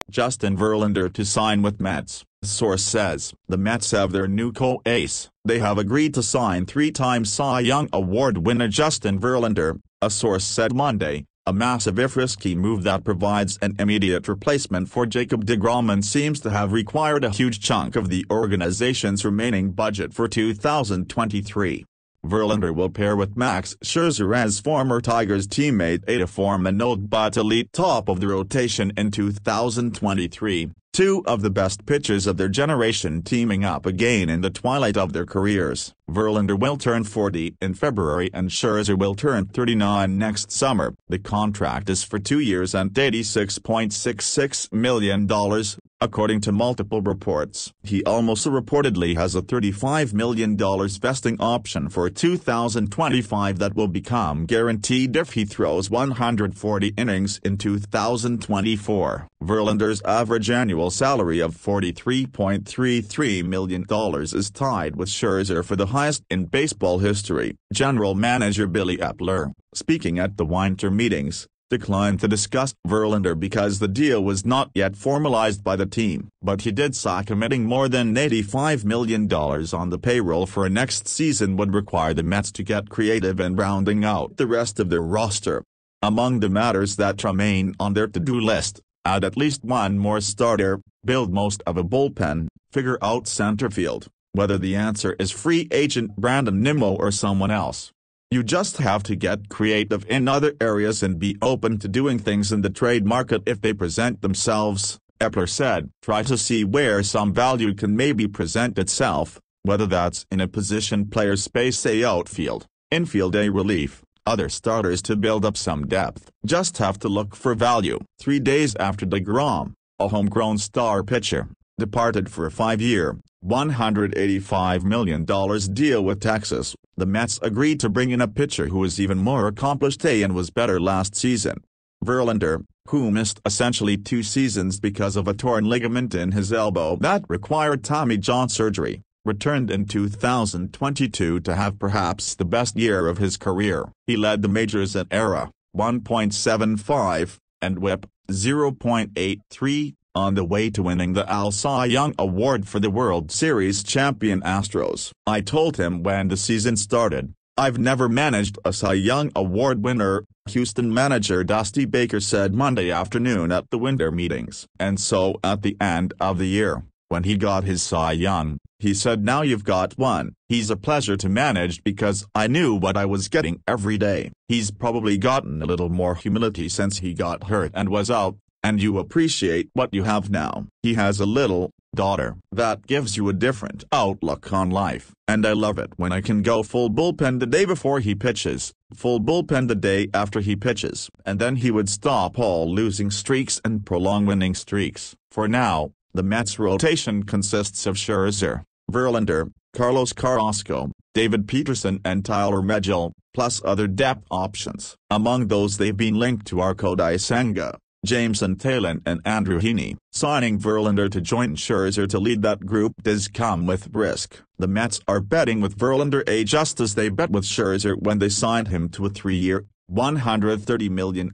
Justin Verlander to sign with Mets. Source says, the Mets have their new co-ace. They have agreed to sign three-time Cy Young Award winner Justin Verlander, a source said Monday, a massive if risky move that provides an immediate replacement for Jacob deGrom and seems to have required a huge chunk of the organization's remaining budget for 2023. Verlander will pair with Max Scherzer as former Tigers teammate to form an old but elite top of the rotation in 2023, two of the best pitchers of their generation teaming up again in the twilight of their careers. Verlander will turn 40 in February and Scherzer will turn 39 next summer. The contract is for 2 years and $86.66 million, according to multiple reports. He also reportedly has a $35 million vesting option for 2025 that will become guaranteed if he throws 140 innings in 2024. Verlander's average annual salary of $43.33 million is tied with Scherzer for the highest in baseball history. General Manager Billy Epler, speaking at the winter meetings, declined to discuss Verlander because the deal was not yet formalized by the team, but he did say committing more than $85 million on the payroll for next season would require the Mets to get creative in rounding out the rest of their roster. Among the matters that remain on their to-do list, add at least one more starter, build most of a bullpen, figure out center field, whether the answer is free agent Brandon Nimmo or someone else. You just have to get creative in other areas and be open to doing things in the trade market if they present themselves, Epler said. Try to see where some value can maybe present itself, whether that's in a position player's space A outfield, infield A relief, other starters to build up some depth. Just have to look for value. 3 days after deGrom, a homegrown star pitcher, departed for a 5-year, $185 million deal with Texas, the Mets agreed to bring in a pitcher who is even more accomplished and was better last season. Verlander, who missed essentially 2 seasons because of a torn ligament in his elbow that required Tommy John surgery, returned in 2022 to have perhaps the best year of his career. He led the majors in ERA, 1.75, and WHIP, 0.83. On the way to winning the Cy Young Award for the World Series champion Astros. I told him when the season started, I've never managed a Cy Young Award winner, Houston manager Dusty Baker said Monday afternoon at the winter meetings. And so at the end of the year, when he got his Cy Young, he said now you've got one. He's a pleasure to manage because I knew what I was getting every day. He's probably gotten a little more humility since he got hurt and was out. And you appreciate what you have now. He has a little daughter that gives you a different outlook on life. And I love it when I can go full bullpen the day before he pitches, full bullpen the day after he pitches. And then he would stop all losing streaks and prolong winning streaks. For now, the Mets rotation consists of Scherzer, Verlander, Carlos Carrasco, David Peterson and Tyler Megill, plus other depth options. Among those they've been linked to are Kodai Senga, Jameson Taillon and Andrew Heaney. Signing Verlander to join Scherzer to lead that group does come with risk. The Mets are betting with Verlander just as they bet with Scherzer when they signed him to a 3-year, $130 million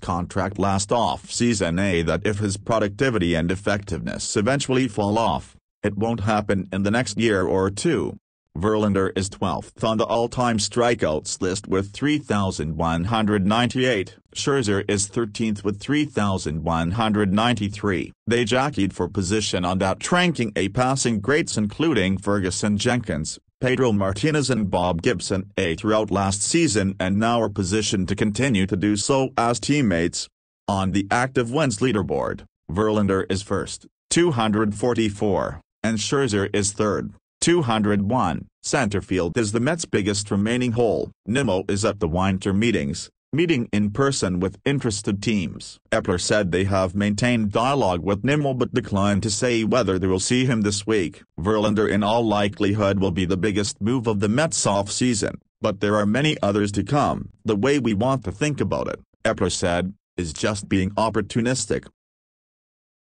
contract last off-season. That if his productivity and effectiveness eventually fall off, it won't happen in the next year or two. Verlander is 12th on the all-time strikeouts list with 3,198. Scherzer is 13th with 3,193. They jockeyed for position on that ranking, passing greats including Ferguson Jenkins, Pedro Martinez and Bob Gibson throughout last season and now are positioned to continue to do so as teammates. On the active wins leaderboard, Verlander is first, 244, and Scherzer is third, 201. Centerfield is the Mets' biggest remaining hole. Nimmo is at the winter meetings, meeting in person with interested teams. Epler said they have maintained dialogue with Nimmo but declined to say whether they will see him this week. Verlander in all likelihood will be the biggest move of the Mets offseason, but there are many others to come. The way we want to think about it, Epler said, is just being opportunistic.